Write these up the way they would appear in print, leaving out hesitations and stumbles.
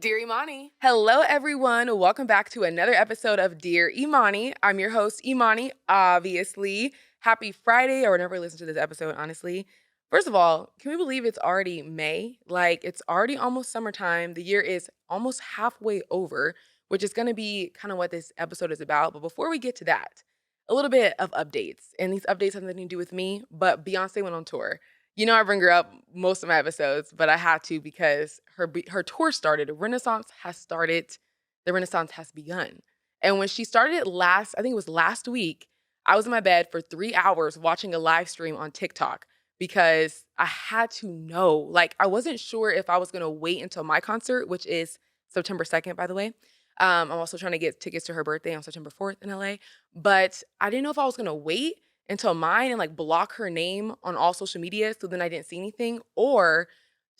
Dear Imani. Hello, everyone. Welcome back to another episode of Dear Imani. I'm your host, Imani, obviously. Happy Friday, or whenever you listen to this episode, honestly. First of all, can we believe it's already May? Like, it's already almost summertime. The year is almost halfway over, which is going to be kind of what this episode is about. But before we get to that, a little bit of updates. And these updates have nothing to do with me, but Beyonce went on tour. You know, I bring her up most of my episodes, but I had to because her tour started. Renaissance has started. The Renaissance has begun. And when she started it I think it was last week, I was in my bed for 3 hours watching a live stream on TikTok because I had to know. Like, I wasn't sure if I was going to wait until my concert, which is September 2nd, by the way. I'm also trying to get tickets to her birthday on September 4th in LA. But I didn't know if I was going to wait until mine and like block her name on all social media so then I didn't see anything, or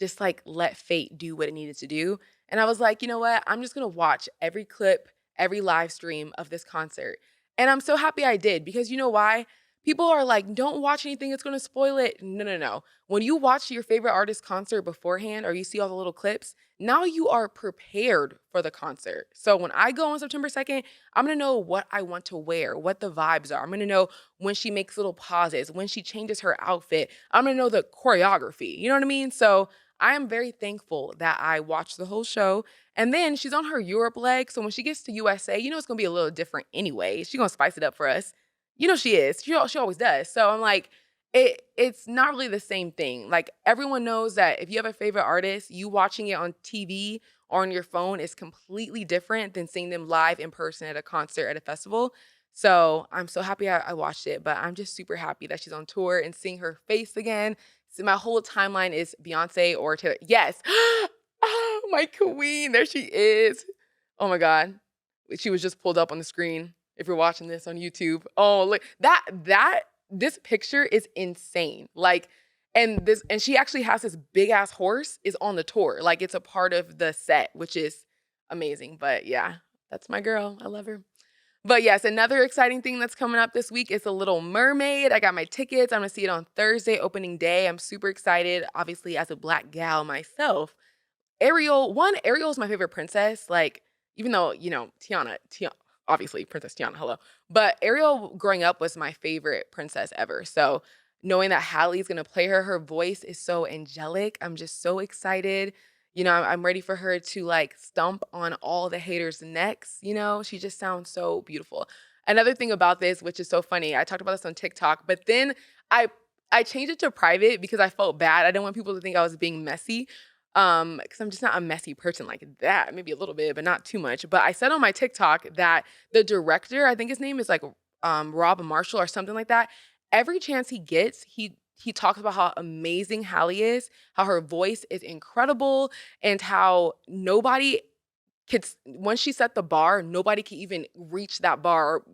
just like let fate do what it needed to do. And I was like, you know what? I'm just gonna watch every clip, every live stream of this concert. And I'm so happy I did because you know why? People are like, don't watch anything, it's gonna spoil it. No, no, no. When you watch your favorite artist concert beforehand or you see all the little clips, now you are prepared for the concert. So when I go on September 2nd, I'm gonna know what I want to wear, what the vibes are. I'm gonna know when she makes little pauses, when she changes her outfit. I'm gonna know the choreography. You know what I mean? So I am very thankful that I watched the whole show. And then she's on her Europe leg. So when she gets to USA, you know it's gonna be a little different anyway. She's gonna spice it up for us. You know she is. She always does. So I'm like, it's not really the same thing. Like everyone knows that if you have a favorite artist, you watching it on TV or on your phone is completely different than seeing them live in person at a concert at a festival. So I'm so happy I watched it, but I'm just super happy that she's on tour and seeing her face again. So my whole timeline is Beyonce or Taylor. Yes. Oh, my queen. There she is. Oh my God. She was just pulled up on the screen if you're watching this on YouTube. Oh, look. This picture is insane. Like, and she actually has this big ass horse is on the tour. Like it's a part of the set, which is amazing. But yeah, that's my girl. I love her. But yes, another exciting thing that's coming up this week is The Little Mermaid. I got my tickets. I'm gonna see it on Thursday, opening day. I'm super excited. Obviously, as a black gal myself, Ariel is my favorite princess. Like, even though, you know, Tiana, obviously Princess Tiana, hello. But Ariel growing up was my favorite princess ever. So knowing that Hallie's gonna play her voice is so angelic. I'm just so excited. You know, I'm ready for her to like stomp on all the haters' necks. You know, she just sounds so beautiful. Another thing about this, which is so funny, I talked about this on TikTok, but then I I changed it to private because I felt bad. I didn't want people to think I was being messy. Because I'm just not a messy person like that. Maybe a little bit, but not too much. But I said on my TikTok that the director, I think his name is like Rob Marshall or something like that. Every chance he gets, he talks about how amazing Hallie is, how her voice is incredible, and how nobody could once she set the bar, nobody can even reach that bar or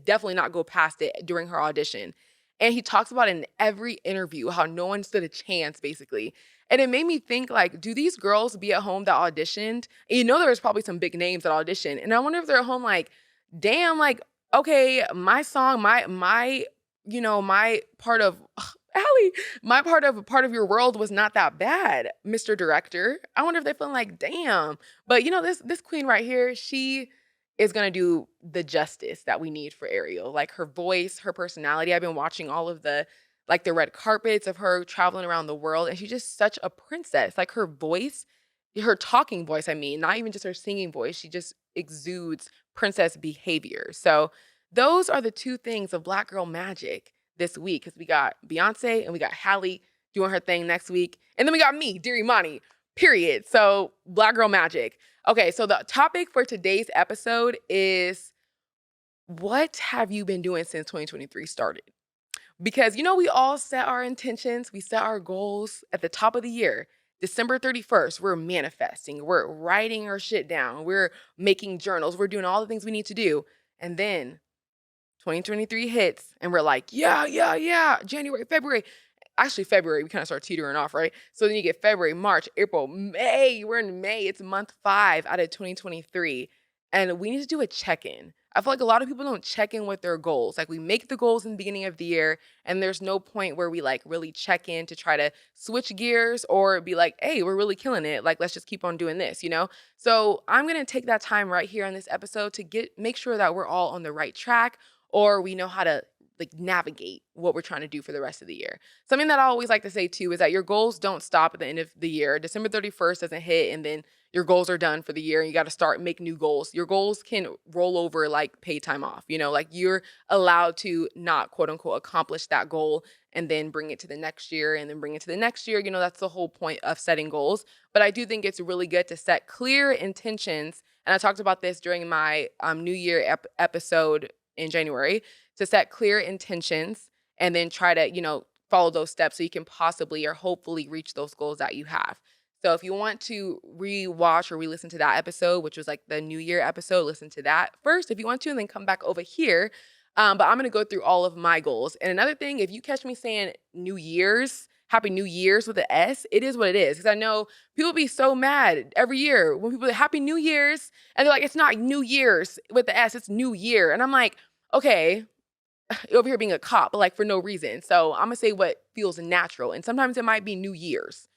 definitely not go past it during her audition. And he talks about it in every interview, how no one stood a chance, basically. And it made me think, like, do these girls be at home that auditioned? And you know, there was probably some big names that auditioned. And I wonder if they're at home like, damn, like, okay, my song, my part of Allie, my part of your world was not that bad, Mr. Director. I wonder if they're feeling like, damn. But you know, this queen right here, she is gonna do the justice that we need for Ariel. Like her voice, her personality. I've been watching all of the red carpets of her traveling around the world, and she's just such a princess. Like her voice, her talking voice, I mean, not even just her singing voice, she just exudes princess behavior. So those are the two things of Black Girl Magic this week, because we got Beyonce and we got Hallie doing her thing next week. And then we got me, Dear Imani, period. So Black Girl Magic. Okay, so the topic for today's episode is, what have you been doing since 2023 started? Because, you know, we all set our intentions, we set our goals at the top of the year. December 31st, we're manifesting, we're writing our shit down, we're making journals, we're doing all the things we need to do. And then 2023 hits and we're like, yeah, yeah, yeah, January, February. Actually, February, we kind of start teetering off, right? So then you get February, March, April, May. We're in May. It's month 5 out of 2023. And we need to do a check-in. I feel like a lot of people don't check in with their goals. Like we make the goals in the beginning of the year, and there's no point where we like really check in to try to switch gears or be like, hey, we're really killing it. Like, let's just keep on doing this, you know? So I'm gonna take that time right here on this episode to make sure that we're all on the right track or we know how to like navigate what we're trying to do for the rest of the year. Something that I always like to say too is that your goals don't stop at the end of the year. December 31st doesn't hit and then your goals are done for the year and you got to start make new goals. Your goals can roll over like paid time off, you know, like you're allowed to not quote unquote accomplish that goal and then bring it to the next year and then bring it to the next year. You know, that's the whole point of setting goals. But I do think it's really good to set clear intentions. And I talked about this during my New Year episode in January to set clear intentions and then try to, follow those steps so you can possibly or hopefully reach those goals that you have. So if you want to rewatch or re-listen to that episode, which was like the New Year episode, listen to that first if you want to, and then come back over here. But I'm gonna go through all of my goals. And another thing, if you catch me saying New Year's, Happy New Year's with an S, it is what it is. Because I know people be so mad every year when people say Happy New Year's, and they're like, it's not New Year's with the S, it's New Year. And I'm like, okay, over here being a cop, but like for no reason. So I'm gonna say what feels natural. And sometimes it might be New Year's.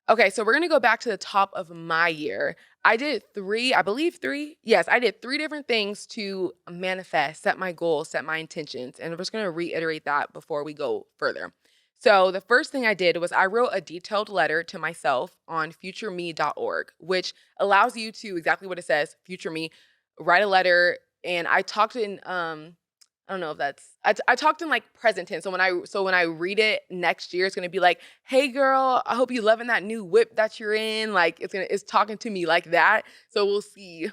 Okay, so we're gonna go back to the top of my year. I did I believe three. Yes, I did three different things to manifest, set my goals, set my intentions. And I'm just gonna reiterate that before we go further. So the first thing I did was I wrote a detailed letter to myself on futureme.org, which allows you to exactly what it says, future me, write a letter. And I talked in I don't know if I talked in like present tense. So when I read it next year, it's gonna be like, hey girl, I hope you loving that new whip that you're in. Like it's talking to me like that. So we'll see.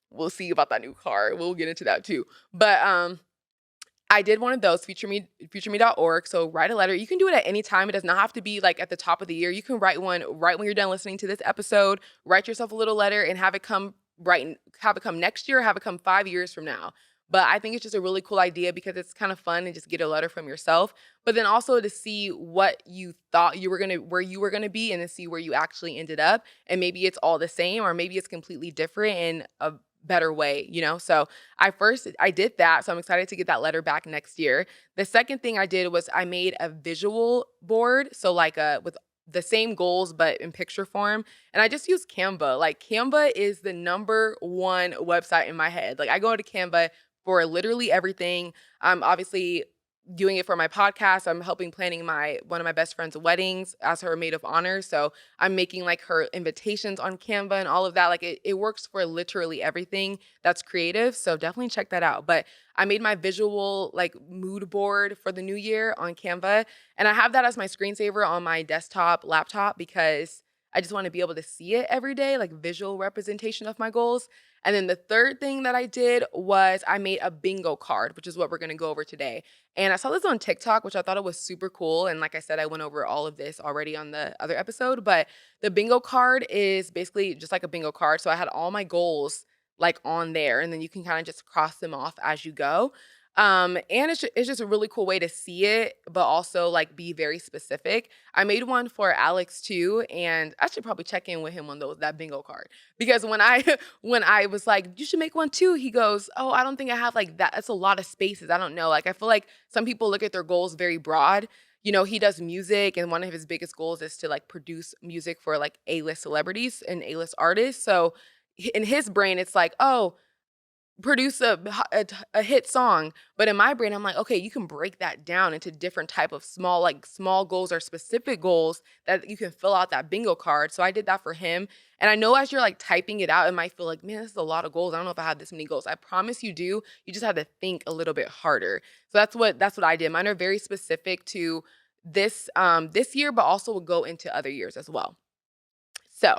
We'll see about that new car. We'll get into that too. But I did one of those, futureme.org. So write a letter. You can do it at any time. It does not have to be like at the top of the year. You can write one right when you're done listening to this episode. Write yourself a little letter and have it come next year, have it come 5 years from now. But I think it's just a really cool idea because it's kind of fun and just get a letter from yourself. But then also to see what you thought where you were gonna be and then see where you actually ended up. And maybe it's all the same or maybe it's completely different in a better way, you know? So I did that. So I'm excited to get that letter back next year. The second thing I did was I made a visual board. So like with the same goals, but in picture form. And I just use Canva. Like Canva is the number one website in my head. Like I go to Canva for literally everything. I'm obviously doing it for my podcast. I'm helping planning one of my best friend's weddings as her maid of honor. So I'm making like her invitations on Canva and all of that. Like it works for literally everything that's creative. So definitely check that out. But I made my visual like mood board for the new year on Canva. And I have that as my screensaver on my desktop laptop because I just want to be able to see it every day, like visual representation of my goals. And then the third thing that I did was I made a bingo card, which is what we're going to go over today. And I saw this on TikTok, which I thought it was super cool. And like I said, I went over all of this already on the other episode. But the bingo card is basically just like a bingo card. So I had all my goals like on there, and then you can kind of just cross them off as you go. And it's just a really cool way to see it, but also like be very specific. I made one for Alex too, and I should probably check in with him on that bingo card because when I when I was like, you should make one too, he goes, oh, I don't think I have like that. That's a lot of spaces. I don't know. Like I feel like some people look at their goals very broad. You know, he does music, and one of his biggest goals is to like produce music for like A-list celebrities and A-list artists. So in his brain, it's like, oh, produce a hit song. But in my brain, I'm like, okay, you can break that down into different type of small goals or specific goals that you can fill out that bingo card. So I did that for him. And I know as you're like typing it out, it might feel like, man, this is a lot of goals. I don't know if I have this many goals. I promise you do. You just have to think a little bit harder. So that's what I did. Mine are very specific to this year, but also will go into other years as well. So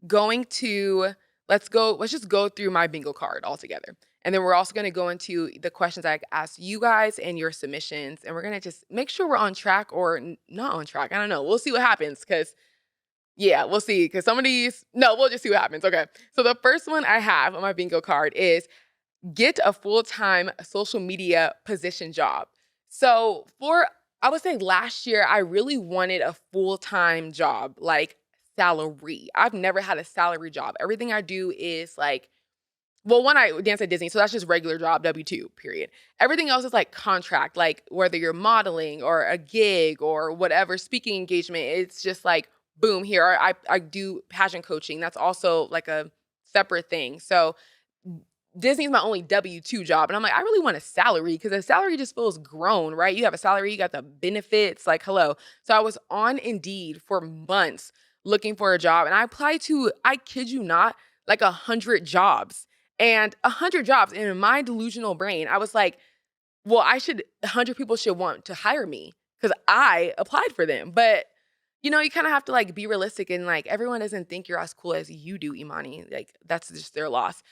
going to let's just go through my bingo card all together. And then we're also going to go into the questions I asked you guys and your submissions. And we're going to just make sure we're on track or not on track. I don't know. We'll see what happens because, yeah, we'll see. Because some of these, no, we'll just see what happens. Okay. So the first one I have on my bingo card is get a full-time social media position job. So I would say last year, I really wanted a full-time job, like salary. I've never had a salary job. Everything I do is like Well, one, I dance at Disney, so that's just regular job, W-2, period. Everything else is like contract, like whether you're modeling or a gig or whatever, speaking engagement, it's just like, boom, here. I do pageant coaching. That's also like a separate thing. So Disney's my only W-2 job. And I'm like, I really want a salary because a salary just feels grown, right? You have a salary, you got the benefits, like, hello. So I was on Indeed for months looking for a job. And I applied to, I kid you not, like 100 jobs. And 100 jobs. And in my delusional brain, I was like, well, 100 people should want to hire me because I applied for them. But you kind of have to like be realistic and like everyone doesn't think you're as cool as you do, Imani. Like that's just their loss.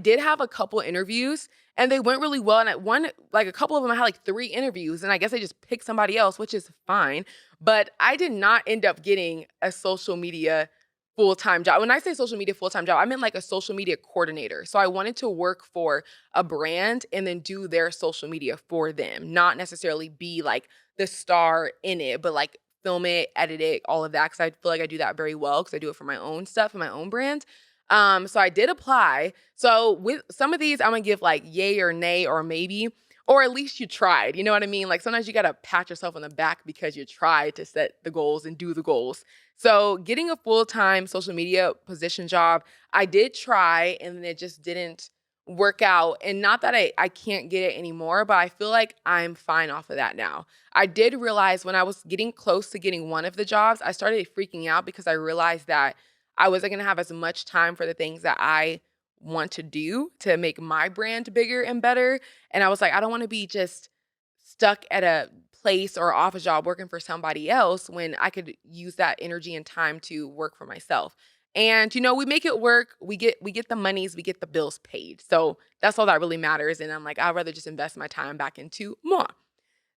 Did have a couple interviews and they went really well. And at one, like a couple of them, I had like 3 interviews and I guess they just picked somebody else, which is fine. But I did not end up getting a social media full-time job. When I say social media full-time job, I meant like a social media coordinator. So I wanted to work for a brand and then do their social media for them, not necessarily be like the star in it, but like film it, edit it, all of that. Cause I feel like I do that very well because I do it for my own stuff and my own brand. So I did apply. So with some of these, I'm gonna give like yay or nay or maybe, or at least you tried. You know what I mean? Like sometimes you gotta pat yourself on the back because you tried to set the goals and do the goals. So getting a full-time social media position job, I did try and it just didn't work out. And not that I can't get it anymore, but I feel like I'm fine off of that now. I did realize when I was getting close to getting one of the jobs, I started freaking out because I realized that I wasn't going to have as much time for the things that I want to do to make my brand bigger and better. And I was like, I don't want to be just stuck at a place or office job working for somebody else when I could use that energy and time to work for myself. And we make it work. We get the monies, we get the bills paid. So that's all that really matters. And I'm like, I'd rather just invest my time back into more.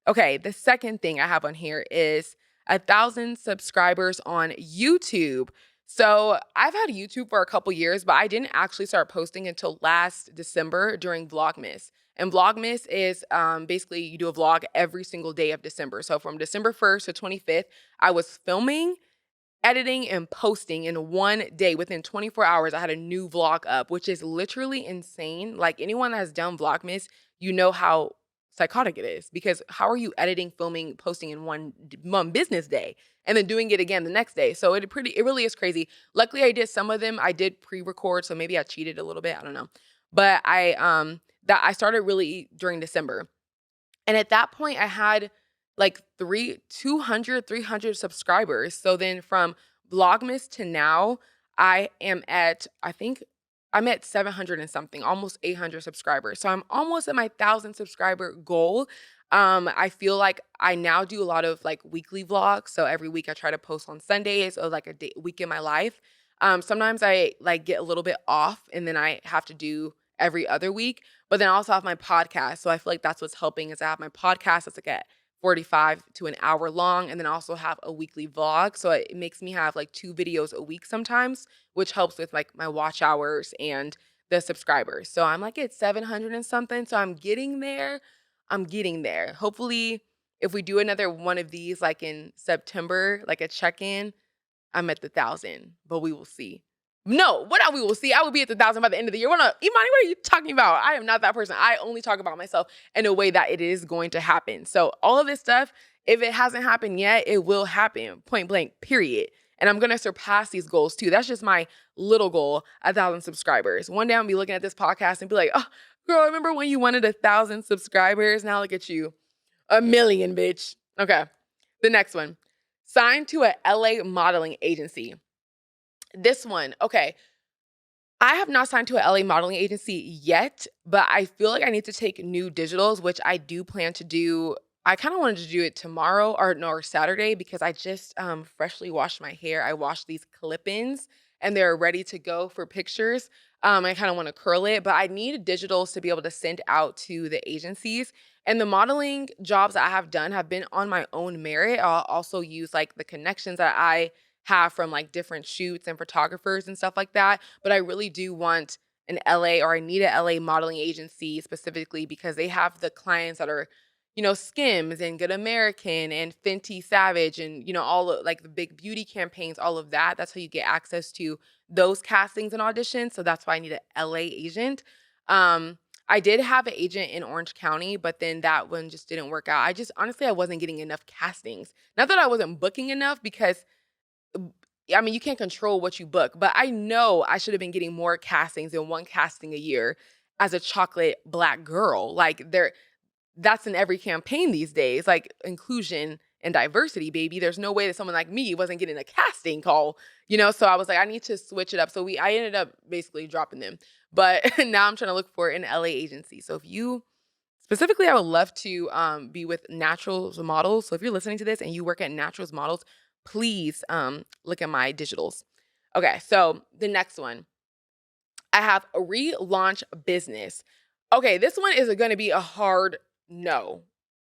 Okay, the second thing I have on here is 1,000 subscribers on YouTube. So I've had YouTube for a couple years, but I didn't actually start posting until last December during Vlogmas. And Vlogmas is basically you do a vlog every single day of December. So from December 1st to 25th, I was filming, editing, and posting in one day. Within 24 hours, I had a new vlog up, which is literally insane. Like anyone that has done Vlogmas, you know how psychotic it is because how are you editing, filming, posting in one business day and then doing it again the next day? So it really is crazy. Luckily, I did some of them. I did pre-record, so maybe I cheated a little bit. I don't know, but I started really during December. And at that point, I had like 300 subscribers. So then from Vlogmas to now, I think I'm at 700 and something, almost 800 subscribers. So I'm almost at my 1,000 subscriber goal. I feel like I now do a lot of like weekly vlogs. So every week I try to post on Sundays or like week in my life. Sometimes I like get a little bit off and then I have to do every other week. But then I also have my podcast. So I feel like that's what's helping is I have my podcast that's like at 45 to an hour long. And then I also have a weekly vlog. So it makes me have like 2 videos a week sometimes, which helps with like my watch hours and the subscribers. So I'm like at 700 and something. So I'm getting there. I'm getting there. Hopefully, if we do another one of these like in September, like a check-in, I'm at the 1,000, but we will see. No, what we will see. I will be at the 1,000 by the end of the year. Imani, what are you talking about? I am not that person. I only talk about myself in a way that it is going to happen. So all of this stuff, if it hasn't happened yet, it will happen. Point blank, period. And I'm going to surpass these goals too. That's just my little goal, 1,000 subscribers. One day I'm going to be looking at this podcast and be like, oh, girl, remember when you wanted 1,000 subscribers? Now look at you. 1,000,000, bitch. Okay. The next one. Signed to a LA modeling agency. This one, okay. I have not signed to a LA modeling agency yet, but I feel like I need to take new digitals, which I do plan to do. I kind of wanted to do it tomorrow or no, or Saturday because I just freshly washed my hair. I washed these clip-ins and they're ready to go for pictures. I kind of want to curl it, but I need digitals to be able to send out to the agencies. And the modeling jobs that I have done have been on my own merit. I'll also use like the connections that I have from like different shoots and photographers and stuff like that. But I really do want an LA or I need an LA modeling agency specifically because they have the clients that are Skims and Good American and Fenty Savage and, all of like the big beauty campaigns, all of that. That's how you get access to those castings and auditions. So that's why I need an LA agent. Um, I did have an agent in Orange County, but then that one just didn't work out. I just honestly I wasn't getting enough castings. Not that I wasn't booking enough because I mean, you can't control what you book, but I know I should have been getting more castings than one casting a year as a chocolate black girl. Like that's in every campaign these days, like inclusion and diversity, baby. There's no way that someone like me wasn't getting a casting call. So I was like, I need to switch it up. So I ended up basically dropping them. But now I'm trying to look for an LA agency. So if you specifically, I would love to be with naturals models. So if you're listening to this and you work at naturals models, please look at my digitals. Okay, so the next one, I have a relaunch business. Okay, this one is going to be a hard no.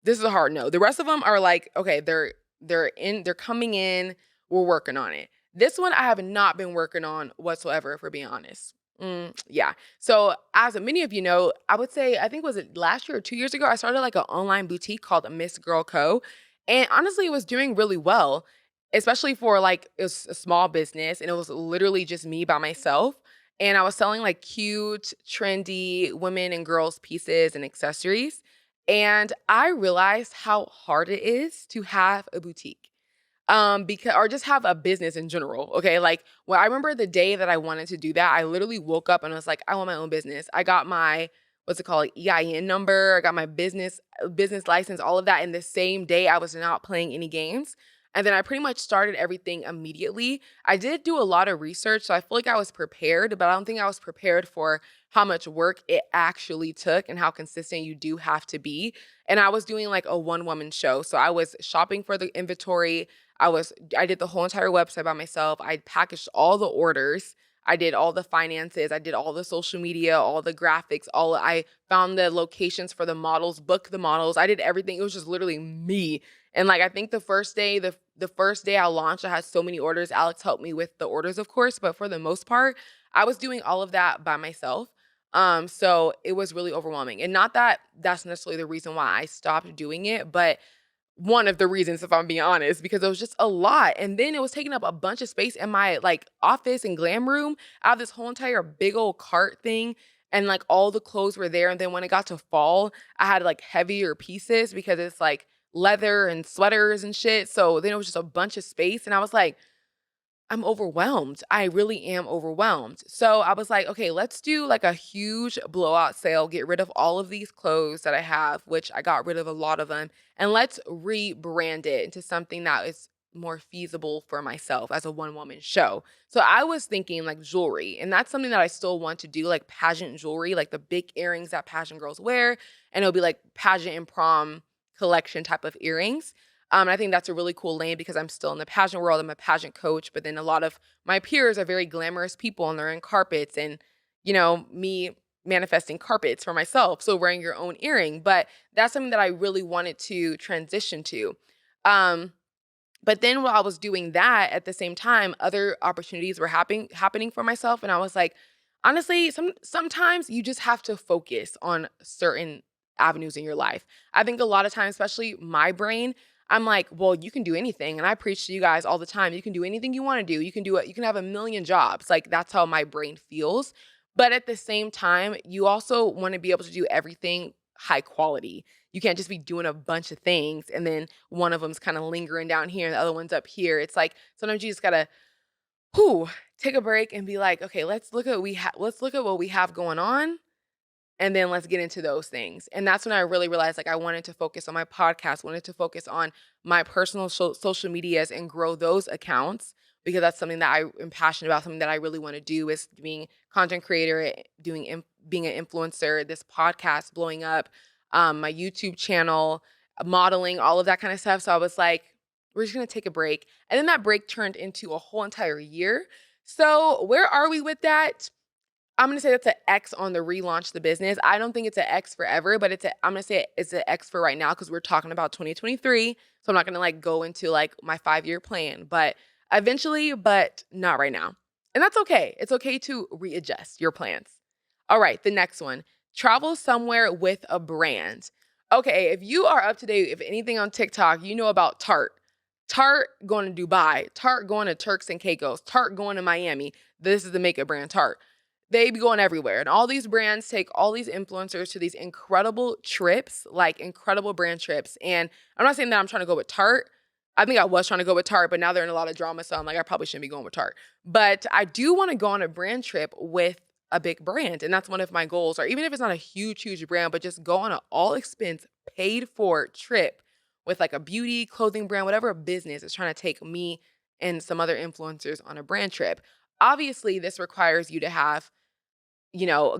This is a hard no. The rest of them are like, okay, they're coming in, we're working on it. This one I have not been working on whatsoever, if we're being honest. Yeah. So as many of you know, I would say, I think was it last year or 2 years ago, I started like an online boutique called Miss Girl Co. And honestly, it was doing really well, especially for like it was a small business and it was literally just me by myself. And I was selling like cute, trendy women and girls pieces and accessories. And I realized how hard it is to have a boutique. Because or just have a business in general. Okay. Like when I remember the day that I wanted to do that, I literally woke up and was like, I want my own business. I got my what's it called, EIN number, I got my business license, all of that in the same day. I was not playing any games. And then I pretty much started everything immediately. I did do a lot of research, so I feel like I was prepared, but I don't think I was prepared for how much work it actually took and how consistent you do have to be. And I was doing like a one-woman show. So I was shopping for the inventory. I did the whole entire website by myself. I packaged all the orders. I did all the finances. I did all the social media, all the graphics, I found the locations for the models, booked the models. I did everything. It was just literally me. And like I think the first day I launched, I had so many orders. Alex helped me with the orders, of course, but for the most part, I was doing all of that by myself. So it was really overwhelming. And not that that's necessarily the reason why I stopped doing it, but one of the reasons, if I'm being honest, because it was just a lot. And then it was taking up a bunch of space in my like office and glam room. I have this whole entire big old cart thing. And like all the clothes were there. And then when it got to fall, I had like heavier pieces because it's like leather and sweaters and shit. So then it was just a bunch of space. And I was like, I'm overwhelmed. I really am overwhelmed. So I was like, okay, let's do like a huge blowout sale, get rid of all of these clothes that I have, which I got rid of a lot of them, and let's rebrand it into something that is more feasible for myself as a one woman show. So I was thinking like jewelry, and that's something that I still want to do, like pageant jewelry, like the big earrings that pageant girls wear, and it'll be like pageant and prom collection type of earrings. And I think that's a really cool lane because I'm still in the pageant world. I'm a pageant coach, but then a lot of my peers are very glamorous people and they're in carpets and, me manifesting carpets for myself. So wearing your own earring. But that's something that I really wanted to transition to. Um, but then while I was doing that at the same time, other opportunities were happening for myself. And I was like, honestly, sometimes you just have to focus on certain avenues in your life. I think a lot of times, especially my brain, I'm like, well, you can do anything. And I preach to you guys all the time. You can do anything you want to do. You can do it. You can have a million jobs. Like that's how my brain feels. But at the same time, you also want to be able to do everything high quality. You can't just be doing a bunch of things and then one of them's kind of lingering down here and the other one's up here. It's like sometimes you just gotta whew, take a break and be like, okay, let's look at what we have going on and then let's get into those things. And that's when I really realized like I wanted to focus on my podcast, wanted to focus on my personal social medias and grow those accounts because that's something that I am passionate about, something that I really want to do is being content creator, being an influencer, this podcast blowing up, my YouTube channel, modeling, all of that kind of stuff. So I was like, we're just going to take a break. And then that break turned into a whole entire year. So where are we with that? I'm gonna say that's an X on the relaunch the business. I don't think it's an X forever, but I'm gonna say it's an X for right now because we're talking about 2023. So I'm not gonna like go into like my 5-year plan, but eventually, but not right now. And that's okay. It's okay to readjust your plans. All right, the next one. Travel somewhere with a brand. Okay, if you are up to date, if anything on TikTok, you know about Tarte. Tarte going to Dubai, Tarte going to Turks and Caicos, Tarte going to Miami. This is the makeup brand Tarte. They be going everywhere. And all these brands take all these influencers to these incredible trips, like incredible brand trips. And I'm not saying that I'm trying to go with Tarte. I think I was trying to go with Tarte, but now they're in a lot of drama. So I'm like, I probably shouldn't be going with Tarte. But I do want to go on a brand trip with a big brand. And that's one of my goals. Or even if it's not a huge, huge brand, but just go on an all expense paid for trip with like a beauty, clothing brand, whatever business is trying to take me and some other influencers on a brand trip. Obviously, this requires you to have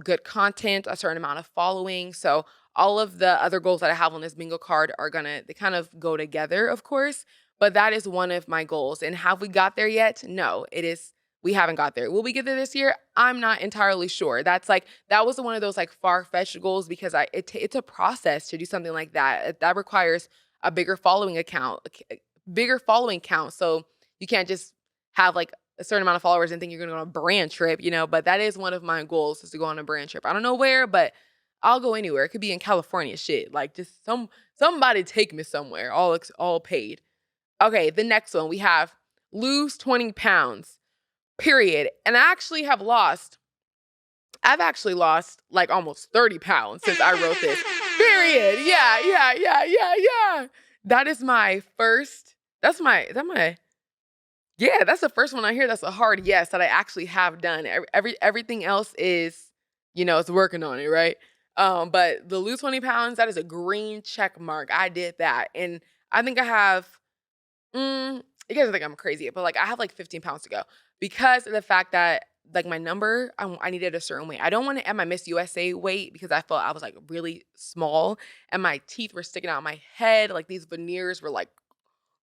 good content, a certain amount of following. So all of the other goals that I have on this bingo card they kind of go together, of course. But that is one of my goals. And have we got there yet? No, we haven't got there. Will we get there this year? I'm not entirely sure. That was one of those like far-fetched goals because it's a process to do something like that. That requires a bigger following count. So you can't just have like a certain amount of followers and think you're gonna go on a brand trip, but that is one of my goals is to go on a brand trip. I don't know where, but I'll go anywhere. It could be in California, shit. Like just somebody take me somewhere, all paid. Okay, the next one we have lose 20 pounds, period. And I've actually lost like almost 30 pounds since I wrote this. Period. Yeah, yeah, yeah, yeah, yeah. That is my first, is that my yeah, that's the first one I hear that's a hard yes that I actually have done. Everything else is, it's working on it, right? But the lose 20 pounds, that is a green check mark. I did that. And I think I have, you guys think I'm crazy, but like I have like 15 pounds to go because of the fact that like my number, I needed a certain weight. I don't want to at my Miss USA weight because I felt I was like really small and my teeth were sticking out of my head. Like these veneers were like,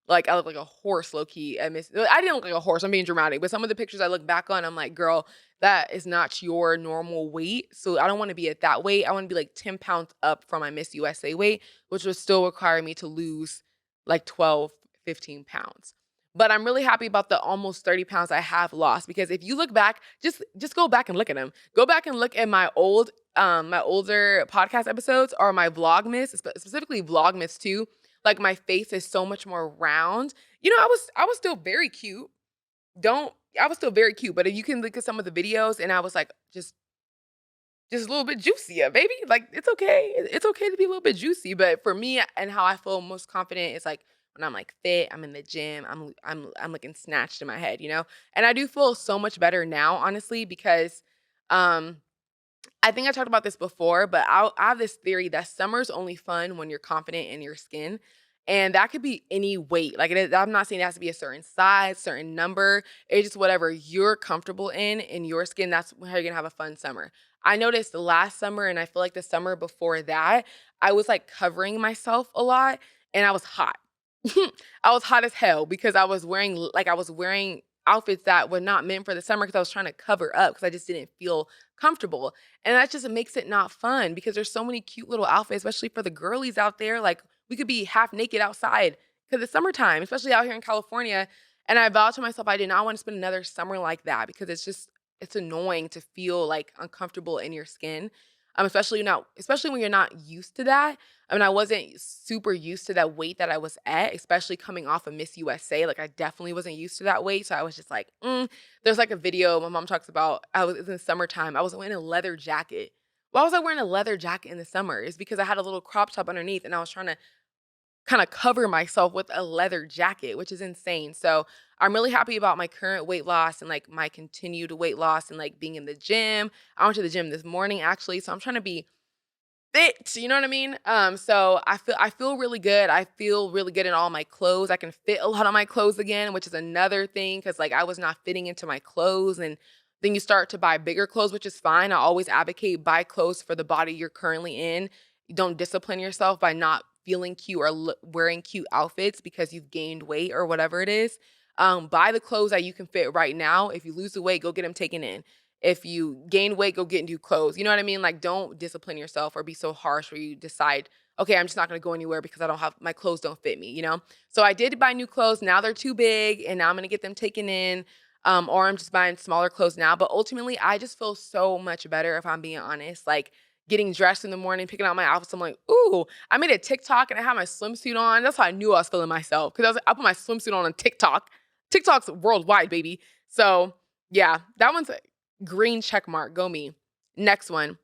I look like a horse, low key. I didn't look like a horse. I'm being dramatic, but some of the pictures I look back on, I'm like, girl, that is not your normal weight. So I don't want to be at that weight. I want to be like 10 pounds up from my Miss USA weight, which would still require me to lose like 12, 15 pounds. But I'm really happy about the almost 30 pounds I have lost because if you look back, just go back and look at them. Go back and look at my older podcast episodes or my Vlogmas, specifically Vlogmas 2. Like my face is so much more round. I was still very cute. Don't I was still very cute, but if you can look at some of the videos and I was like just a little bit juicier, baby. Like it's okay. It's okay to be a little bit juicy, but for me and how I feel most confident is like when I'm like fit, I'm in the gym, I'm looking snatched in my head. And I do feel so much better now, honestly, because um I think I talked about this before, but I have this theory that summer's only fun when you're confident in your skin. And that could be any weight. Like I'm not saying it has to be a certain size, certain number. It's just whatever you're comfortable in your skin. That's how you're gonna have a fun summer. I noticed the last summer, and I feel like the summer before that, I was like covering myself a lot, and I was hot. I was hot as hell because I was wearing outfits that were not meant for the summer because I was trying to cover up because I just didn't feel comfortable. And that just makes it not fun because there's so many cute little outfits, especially for the girlies out there. Like we could be half naked outside because it's summertime, especially out here in California. And I vowed to myself I did not want to spend another summer like that because it's annoying to feel like uncomfortable in your skin. Especially when you're not used to that. I mean, I wasn't super used to that weight that I was at, especially coming off of Miss USA. Like, I definitely wasn't used to that weight. So I was just like, There's like a video my mom talks about. It was in the summertime. I was wearing a leather jacket. Why was I wearing a leather jacket in the summer? It's because I had a little crop top underneath and I was trying to kind of cover myself with a leather jacket, which is insane. So I'm really happy about my current weight loss and like my continued weight loss and like being in the gym. I went to the gym this morning actually. So I'm trying to be fit, you know what I mean? So I feel really good. I feel really good in all my clothes. I can fit a lot of my clothes again, which is another thing because like I was not fitting into my clothes and then you start to buy bigger clothes, which is fine. I always advocate buy clothes for the body you're currently in. You don't discipline yourself by not feeling cute or wearing cute outfits because you've gained weight or whatever it is. Buy the clothes that you can fit right now. If you lose the weight, go get them taken in. If you gain weight, go get new clothes. You know what I mean? Like, don't discipline yourself or be so harsh where you decide, okay, I'm just not going to go anywhere because I don't have my clothes don't fit me. So I did buy new clothes. Now they're too big and now I'm going to get them taken in. Or I'm just buying smaller clothes now. But ultimately, I just feel so much better if I'm being honest. Like, getting dressed in the morning, picking out my outfits. I'm like, ooh, I made a TikTok and I had my swimsuit on. That's how I knew I was feeling myself because I put my swimsuit on TikTok. TikTok's worldwide, baby. So yeah, that one's a green check mark. Go me. Next one.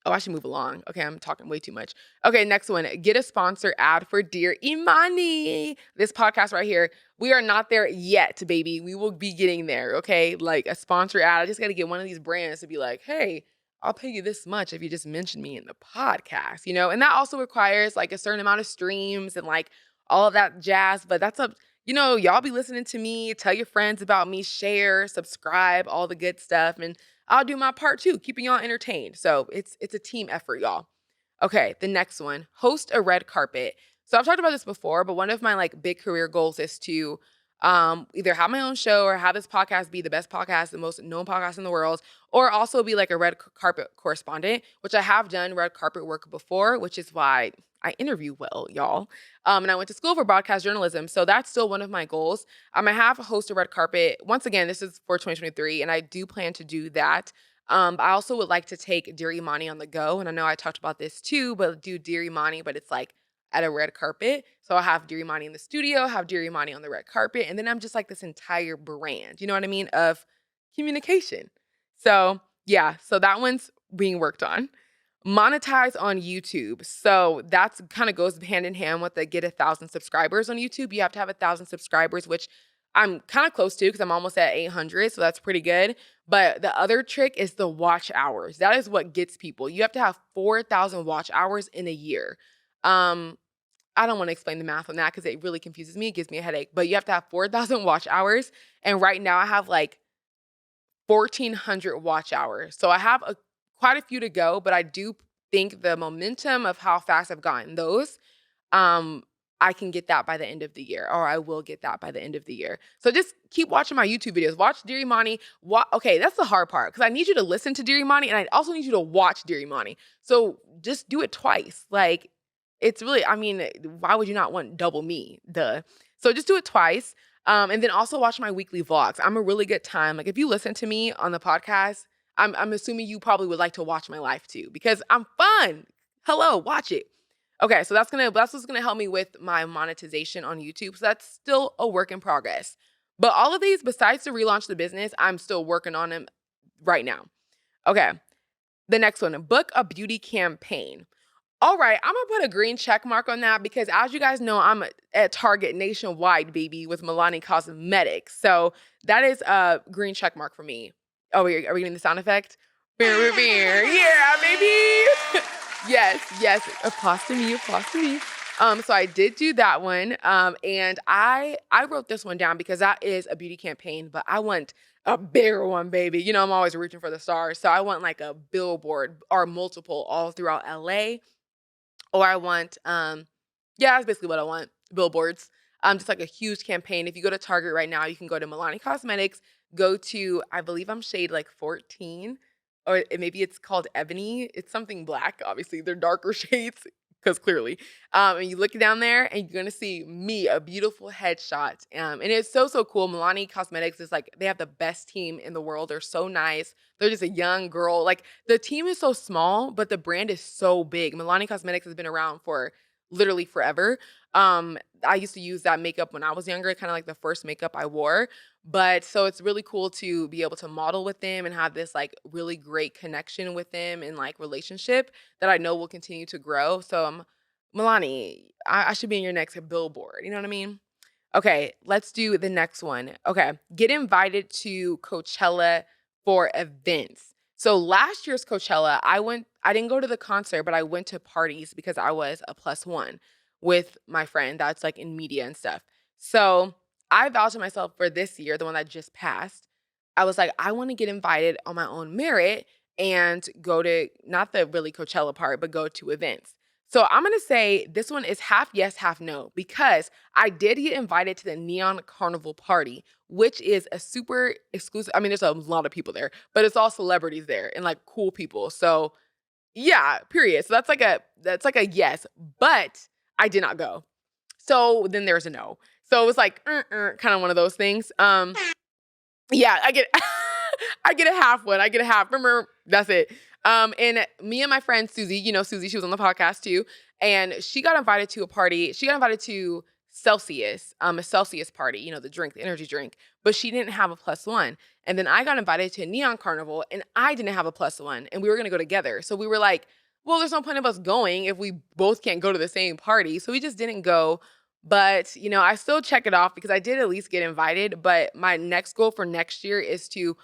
Oh, I should move along. Okay, I'm talking way too much. Okay, next one. Get a sponsor ad for Dear Imani. This podcast right here. We are not there yet, baby. We will be getting there, okay? Like a sponsor ad. I just got to get one of these brands to be like, hey, I'll pay you this much if you just mention me in the podcast, you know? And that also requires like a certain amount of streams and like all of that jazz. But that's up, y'all be listening to me. Tell your friends about me, share, subscribe, all the good stuff. And I'll do my part too, keeping y'all entertained. So it's a team effort, y'all. Okay, the next one, host a red carpet. So I've talked about this before, but one of my like big career goals is to either have my own show or have this podcast be the best podcast, the most known podcast in the world, or also be like a red carpet correspondent, which I have done red carpet work before, which is why I interview well, y'all. And I went to school for broadcast journalism. So that's still one of my goals. I have a host a red carpet. Once again, this is for 2023, and I do plan to do that. I also would like to take Dear Imani on the go. And I know I talked about this too, but do Dear Imani, but it's like at a red carpet. So I'll have Dear Imani in the studio, have Dear Imani on the red carpet. And then I'm just like this entire brand, you know what I mean, of communication. So yeah, so that one's being worked on. Monetize on YouTube. So that's kind of goes hand in hand with the get 1,000 subscribers on YouTube. You have to have 1,000 subscribers, which I'm kind of close to because I'm almost at 800. So that's pretty good. But the other trick is the watch hours. That is what gets people. You have to have 4,000 watch hours in a year. I don't want to explain the math on that because it really confuses me. It gives me a headache. But you have to have 4,000 watch hours. And right now I have like 1,400 watch hours. So I have quite a few to go, but I do think the momentum of how fast I've gotten those, I can get that by the end of the year, or I will get that by the end of the year. So just keep watching my YouTube videos. Watch Dear Imani. Okay, that's the hard part because I need you to listen to Dear Imani and I also need you to watch Dear Imani. So just do it twice. Like it's really, why would you not want double me? Duh. So just do it twice. And then also watch my weekly vlogs. I'm a really good time. Like if you listen to me on the podcast, I'm assuming you probably would like to watch my life too because I'm fun. Hello, watch it. Okay, so that's what's gonna help me with my monetization on YouTube. So that's still a work in progress. But all of these, besides to relaunch the business, I'm still working on them right now. Okay, the next one, book a beauty campaign. All right, I'm gonna put a green check mark on that because as you guys know, I'm at Target nationwide, baby, with Milani Cosmetics. So that is a green check mark for me. Oh, are we getting the sound effect? Yeah, baby. Yes. Applause to me. So I did do that one. And I wrote this one down because that is a beauty campaign, but I want a bigger one, baby. You know, I'm always reaching for the stars. So I want like a billboard or multiple all throughout LA. Or I want, that's basically what I want, billboards. Just like a huge campaign. If you go to Target right now, you can go to Milani Cosmetics, go to, I believe I'm shade like 14, or maybe it's called Ebony. It's something black, obviously. They're darker shades, because clearly. And you look down there and you're going to see me, a beautiful headshot. And it's so cool. Milani Cosmetics is like, they have the best team in the world. They're so nice. They're just a young girl. Like the team is so small, but the brand is so big. Milani Cosmetics has been around for literally forever. I used to use that makeup when I was younger, kind of like the first makeup I wore. But so it's really cool to be able to model with them and have this like really great connection with them and like relationship that I know will continue to grow. So Milani, I should be in your next billboard. You know what I mean? Okay, let's do the next one. Okay, get invited to Coachella for events. So last year's Coachella, I didn't go to the concert, but I went to parties because I was a +1 with my friend that's like in media and stuff. So I vowed to myself for this year, the one that just passed, I was like, I want to get invited on my own merit and go to not the really Coachella part, but go to events. So I'm going to say this one is half yes, half no, because I did get invited to the Neon Carnival party, which is a super exclusive. I mean, there's a lot of people there, but it's all celebrities there and like cool people. So yeah, period. So that's like a yes, but I did not go. So then there's a no. So it was like kind of one of those things. Yeah, I get I get a half one. I get a half. Remember, that's it. And me and my friend Susie, Susie, she was on the podcast too, and she got invited to a party. She got invited to Celsius, a Celsius party, the drink, the energy drink, but she didn't have a plus one. And then I got invited to a neon carnival and I didn't have a plus one and we were going to go together. So we were like, well, there's no point of us going if we both can't go to the same party. So we just didn't go. But, I still check it off because I did at least get invited. But my next goal for next year is to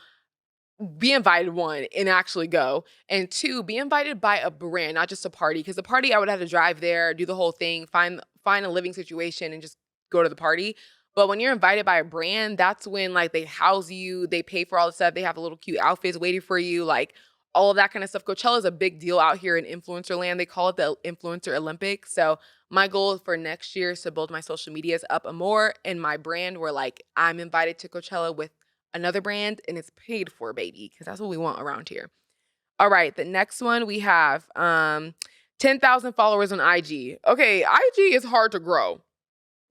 be invited, one, and actually go, and two, be invited by a brand, not just a party. Because the party, I would have to drive there, do the whole thing, find a living situation, and just go to the party. But when you're invited by a brand, that's when like they house you, they pay for all the stuff, they have a little cute outfits waiting for you, like all of that kind of stuff. Coachella is a big deal out here in influencer land. They call it the Influencer Olympics. So my goal for next year is to build my social medias up more and my brand where like I'm invited to Coachella with another brand and it's paid for, baby, because that's what we want around here. All right, the next one we have 10,000 followers on IG. Okay, IG is hard to grow.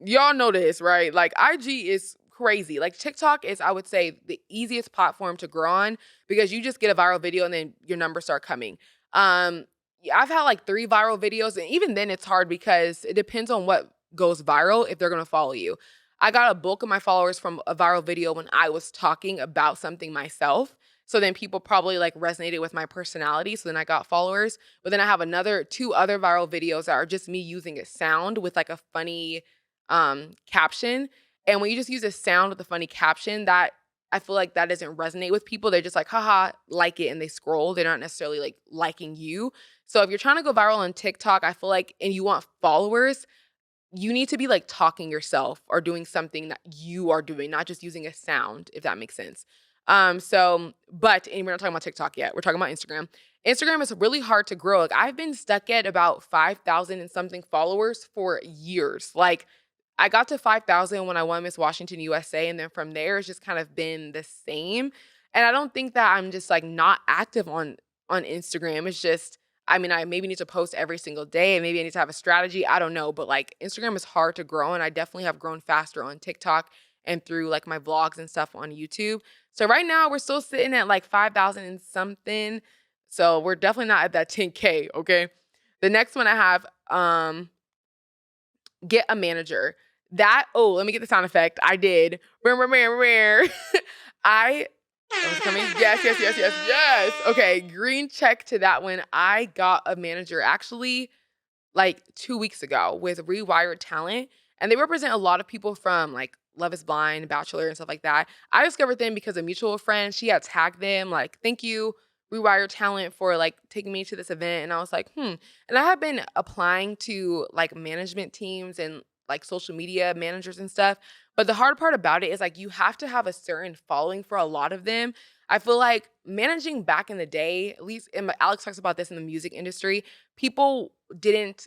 Y'all know this, right? Like IG is crazy. Like TikTok is, I would say, the easiest platform to grow on because you just get a viral video and then your numbers start coming. Yeah, I've had like 3 viral videos, and even then it's hard because it depends on what goes viral if they're gonna follow you. I got a bulk of my followers from a viral video when I was talking about something myself. So then people probably like resonated with my personality. So then I got followers. But then I have two other viral videos that are just me using a sound with like a funny caption. And when you just use a sound with a funny caption, that I feel like that doesn't resonate with people. They're just like, haha, like it, and they scroll. They're not necessarily like liking you. So if you're trying to go viral on TikTok, I feel like, and you want followers, you need to be like talking yourself or doing something that you are doing, not just using a sound, if that makes sense. And we're not talking about TikTok yet. We're talking about Instagram. Instagram is really hard to grow. Like I've been stuck at about 5,000 and something followers for years. Like I got to 5,000 when I won Miss Washington USA. And then from there, it's just kind of been the same. And I don't think that I'm just like not active on Instagram. It's just, I mean, I maybe need to post every single day and maybe I need to have a strategy. I don't know. But like Instagram is hard to grow. And I definitely have grown faster on TikTok and through like my vlogs and stuff on YouTube. So right now we're still sitting at like 5,000 and something. So we're definitely not at that 10K. Okay. The next one I have, get a manager. Let me get the sound effect. I did. I Oh, it's coming? Yes, yes, yes, yes, yes. Okay, green check to that one. I got a manager actually like 2 weeks ago with Rewired Talent, and they represent a lot of people from like Love is Blind, Bachelor, and stuff like that. I discovered them because a mutual friend, she had tagged them like, "Thank you, Rewired Talent, for like taking me to this event." And I was like, hmm. And I have been applying to like management teams and like social media managers and stuff. But the hard part about it is like you have to have a certain following for a lot of them. I feel like managing back in the day, at least Alex talks about this in the music industry, people didn't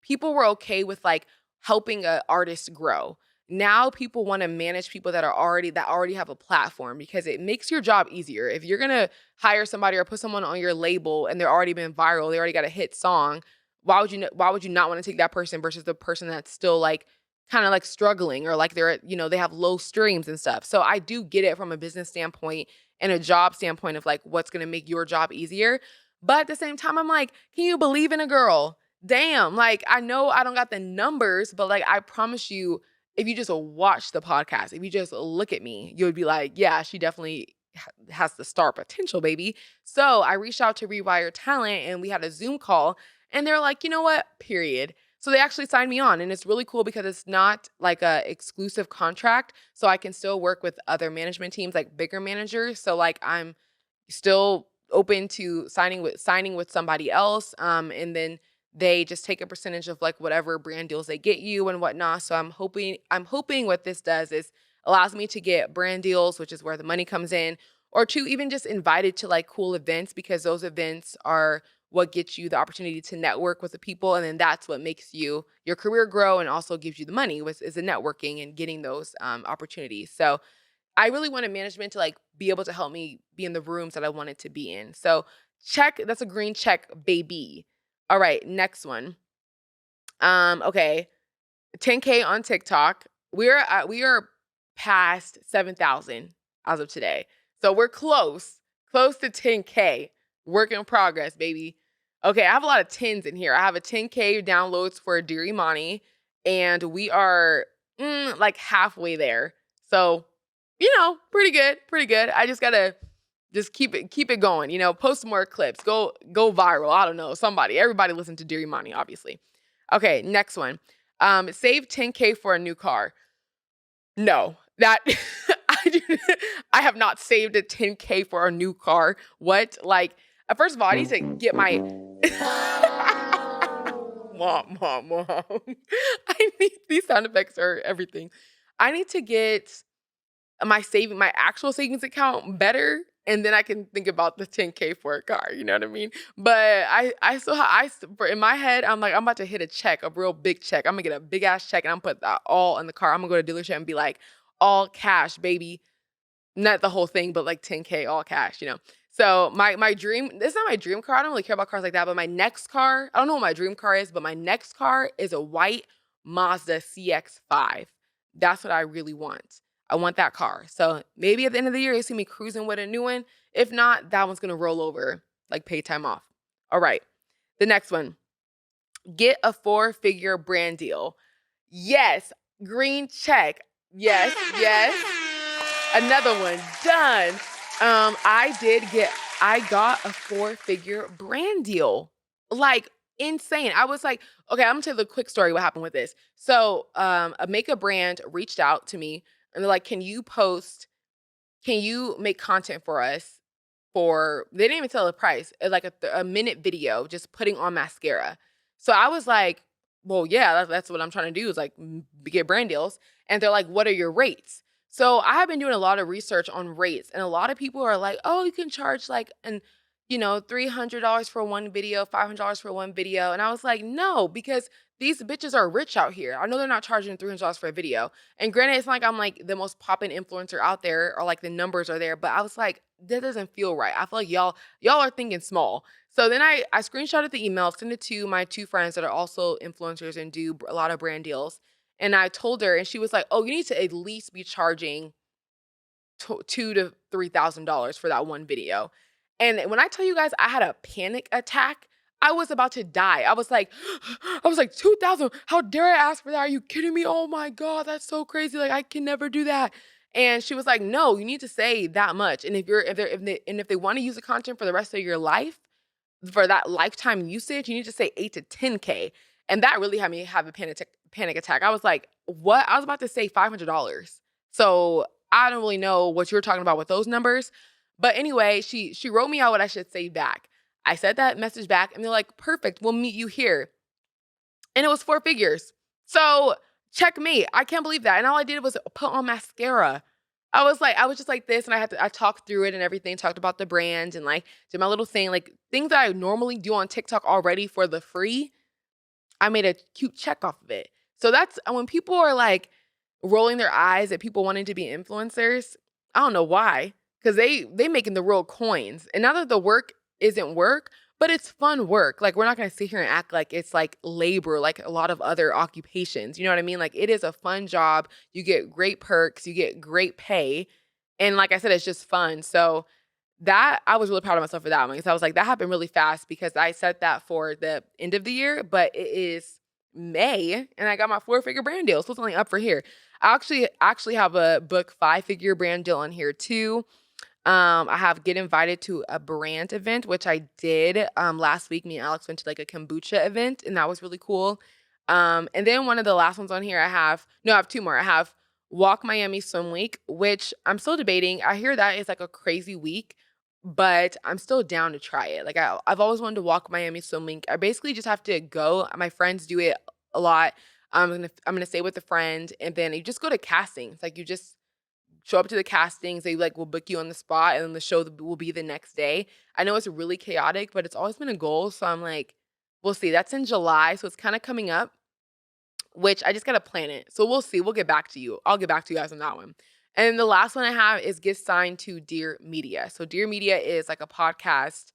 people were okay with like helping a artist grow. Now people want to manage people that already have a platform because it makes your job easier. If you're gonna hire somebody or put someone on your label and they're already been viral, they already got a hit song, why would you not want to take that person versus the person that's still like kind of like struggling or like they have low streams and stuff. So I do get it from a business standpoint and a job standpoint of like what's gonna make your job easier. But at the same time, I'm like, can you believe in a girl? Damn, like I know I don't got the numbers, but like I promise you, if you just watch the podcast, if you just look at me, you would be like, yeah, she definitely has the star potential, baby. So I reached out to Rewire Talent and we had a Zoom call and they're like, you know what? Period. So they actually signed me on and it's really cool because it's not like a exclusive contract. So I can still work with other management teams, like bigger managers. So like I'm still open to signing with somebody else. And then they just take a percentage of like whatever brand deals they get you and whatnot. So I'm hoping what this does is allows me to get brand deals, which is where the money comes in, or to even just invited to like cool events because those events are what gets you the opportunity to network with the people. And then that's what makes your career grow and also gives you the money, which is the networking and getting those opportunities. So I really wanted management to like be able to help me be in the rooms that I wanted to be in. So check, that's a green check, baby. All right, next one. Okay, 10K on TikTok. We are past 7,000 as of today. So we're close to 10K. Work in progress, baby. Okay, I have a lot of 10s in here. I have a 10K downloads for Dear Imani, and we are like halfway there. So, pretty good, pretty good. I just gotta just keep it going. Post more clips, go viral. I don't know, everybody listen to Dear Imani, obviously. Okay, next one. Save 10K for a new car. No, that I have not saved a 10K for a new car. What? Like, first of all, I need to get my mom. I need these sound effects are everything. I need to get my actual savings account better, and then I can think about the 10K for a car. You know what I mean? But I still for in my head, I'm like, I'm about to hit a check, a real big check. I'm gonna get a big ass check, and I'm gonna put that all in the car. I'm gonna go to a dealership and be like, all cash, baby. Not the whole thing, but like 10K all cash. So my dream, this is not my dream car. I don't really care about cars like that, but my next car, I don't know what my dream car is, but my next car is a white Mazda CX-5. That's what I really want. I want that car. So maybe at the end of the year, you see me cruising with a new one. If not, that one's gonna roll over, like pay time off. All right. The next one, get a 4-figure brand deal. Yes, green check. Yes, yes. Another one, done. I got a 4-figure brand deal. Like, insane. I was like, okay, I'm gonna tell you the quick story what happened with this. So, a makeup brand reached out to me and they're like, can you make content for us they didn't even tell the price, like a minute video, just putting on mascara. So I was like, well, yeah, that's what I'm trying to do is like get brand deals. And they're like, what are your rates? So I have been doing a lot of research on rates, and a lot of people are like, oh, you can charge like $300 for one video, $500 for one video. And I was like, no, because these bitches are rich out here. I know they're not charging $300 for a video. And granted, it's not like I'm like the most popping influencer out there or like the numbers are there, but I was like, that doesn't feel right. I feel like y'all are thinking small. So then I screenshotted the email, sent it to my 2 friends that are also influencers and do a lot of brand deals. And I told her, and she was like, oh, you need to at least be charging $2,000 to $3,000 for that one video. And when I tell you guys, I had a panic attack. I was about to die. I was like, 2,000. How dare I ask for that? Are you kidding me? Oh my God, that's so crazy. Like, I can never do that. And she was like, no, you need to say that much. And if they want to use the content for the rest of your life, for that lifetime usage, you need to say 8 to 10K. And that really had me have a panic attack. I was like, what? I was about to say $500. So I don't really know what you're talking about with those numbers. But anyway, she wrote me out what I should say back. I said that message back, and they're like, perfect, we'll meet you here. And it was 4 figures. So checkmate. I can't believe that. And all I did was put on mascara. I was just like this, and I talked through it and everything, talked about the brand and like did my little thing, like things that I normally do on TikTok already for the free. I made a cute check off of it. So that's when people are like rolling their eyes at people wanting to be influencers. I don't know why, because they making the real coins. And now that the work isn't work, but it's fun work. Like, we're not gonna sit here and act like it's like labor, like a lot of other occupations. You know what I mean? Like, it is a fun job. You get great perks, you get great pay. And like I said, it's just fun. So that I was really proud of myself for that one, because I was like, that happened really fast because I set that for the end of the year, but it is May and I got my 4-figure brand deal. So it's only up for here. I actually have a book 5-figure brand deal on here too. I have get invited to a brand event, which I did last week. Me and Alex went to like a kombucha event, and that was really cool. And then one of the last ones on here, I have 2 more. I have Walk Miami Swim Week, which I'm still debating. I hear that is like a crazy week, but I'm still down to try it. Like, I've always wanted to walk Miami Swim Week. I basically just have to go. My friends do it a lot. I'm gonna stay with a friend, and then you just go to castings. Like, you just show up to the castings. They like will book you on the spot, and then the show will be the next day. I know it's really chaotic, but it's always been a goal. So I'm like, we'll see. That's in July, so it's kind of coming up, which I just gotta plan it. So we'll see. We'll get back to you. I'll get back to you guys on that one. And then the last one I have is get signed to Dear Media. So Dear Media is like a podcast,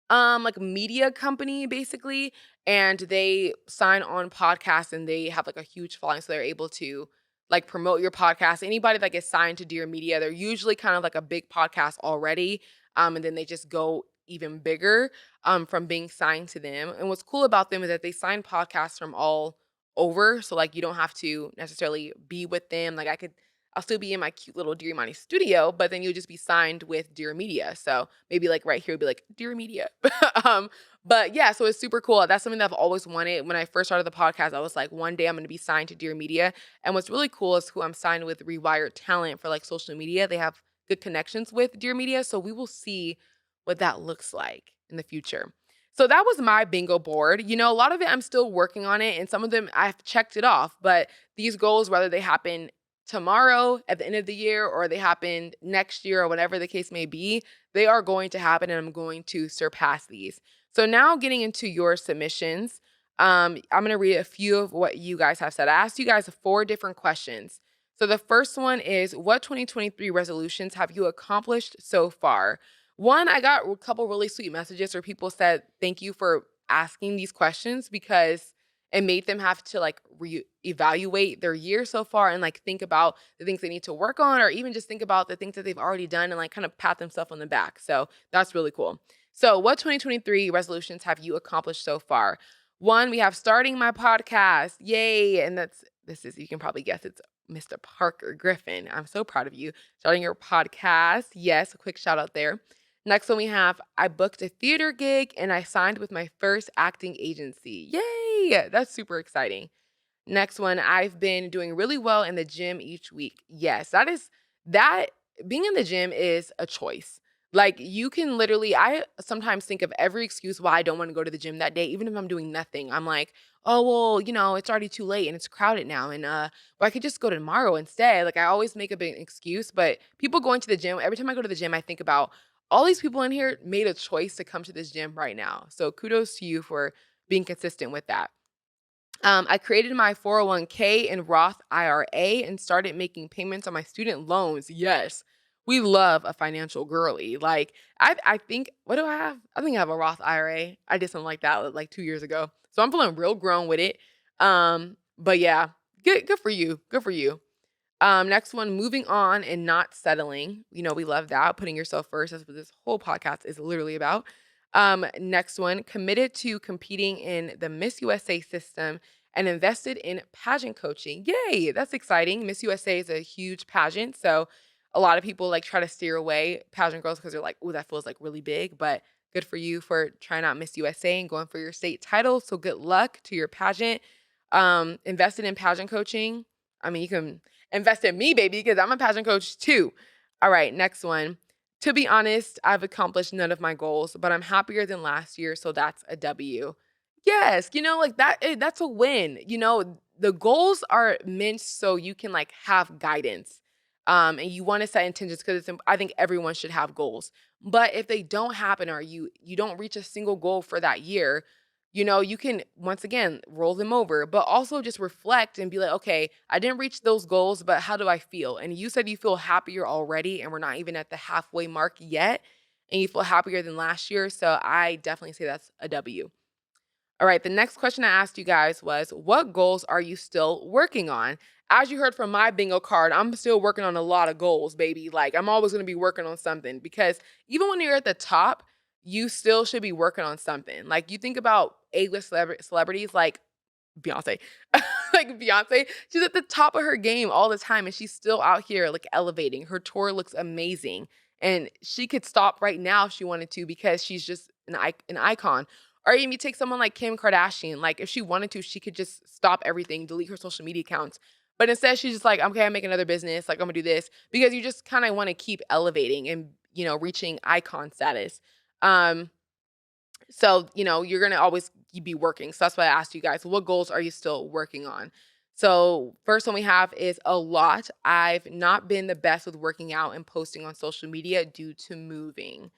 like media company basically, and they sign on podcasts, and they have like a huge following, so they're able to like promote your podcast. Anybody that gets signed to Dear Media, they're usually kind of like a big podcast already, and then they just go even bigger from being signed to them. And what's cool about them is that they sign podcasts from all over. So like you don't have to necessarily be with them. Like I'll still be in my cute little Dear Imani studio, but then you'll just be signed with Dear Media. So maybe like right here would be like Dear Media. um, but yeah, so it's super cool. That's something that I've always wanted. When I first started the podcast, I was like, one day I'm going to be signed to Dear Media. And what's really cool is who I'm signed with Rewired Talent for like social media. They have good connections with Dear Media. So we will see what that looks like in the future. So that was my bingo board. You know, a lot of it I'm still working on it, and some of them I've checked it off. But these goals, whether they happen tomorrow at the end of the year or they happen next year or whatever the case may be, they are going to happen and I'm going to surpass these. So now getting into your submissions, I'm going to read a few of what you guys have said. I asked you guys 4 different questions. So the first one is, what 2023 resolutions have you accomplished so far? One, I got a couple really sweet messages where people said, thank you for asking these questions because it made them have to like evaluate their year so far and like think about the things they need to work on or even just think about the things that they've already done and like kind of pat themselves on the back. So that's really cool. So, what 2023 resolutions have you accomplished so far? One, we have starting my podcast. Yay. And this is, you can probably guess it's Mr. Parker Griffin. I'm so proud of you starting your podcast. Yes, a quick shout out there. Next one we have, I booked a theater gig and I signed with my first acting agency. Yay! That's super exciting. Next one, I've been doing really well in the gym each week. Yes, that being in the gym is a choice. Like you can literally, I sometimes think of every excuse why I don't want to go to the gym that day, even if I'm doing nothing. I'm like, oh well, it's already too late and it's crowded now, and well, I could just go tomorrow instead. Like I always make a big excuse, but people going to the gym, every time I go to the gym, I think about all these people in here made a choice to come to this gym right now. So kudos to you for being consistent with that. I created my 401k and Roth IRA and started making payments on my student loans. Yes, we love a financial girly. Like I think, what do I have? I think I have a Roth IRA. I did something like that like 2 years ago, so I'm feeling real grown with it. But yeah, good for you. Good for you. Next one, moving on and not settling. We love that. Putting yourself first. That's what this whole podcast is literally about. Next one, committed to competing in the Miss USA system and invested in pageant coaching. Yay, that's exciting. Miss USA is a huge pageant. So a lot of people like try to steer away pageant girls because they're like, oh, that feels like really big. But good for you for trying out Miss USA and going for your state title. So good luck to your pageant. Invested in pageant coaching. I mean, you can invest in me, baby, because I'm a pageant coach too. All right, next one. To be honest, I've accomplished none of my goals, but I'm happier than last year, so that's a W. Yes, like that, that's a win. The goals are meant so you can like have guidance. And you want to set intentions because I think everyone should have goals. But if they don't happen or you don't reach a single goal for that year, you can once again roll them over, but also just reflect and be like, okay, I didn't reach those goals, but how do I feel? And you said you feel happier already, and we're not even at the halfway mark yet, and you feel happier than last year. So I definitely say that's a W. All right, the next question I asked you guys was, what goals are you still working on? As you heard from my bingo card, I'm still working on a lot of goals, baby. Like, I'm always going to be working on something because even when you're at the top, you still should be working on something. Like, you think about A-list celebrities like Beyonce. Like Beyonce, she's at the top of her game all the time and she's still out here like elevating. Her tour looks amazing. And she could stop right now if she wanted to because she's just an icon. Or even you take someone like Kim Kardashian, like if she wanted to, she could just stop everything, delete her social media accounts. But instead, she's just like, okay, I'm making another business. Like, I'm gonna do this because you just kind of want to keep elevating and, reaching icon status. Um, so, you're gonna always be working. So that's why I asked you guys, what goals are you still working on? So first one we have is a lot. I've not been the best with working out and posting on social media due to moving.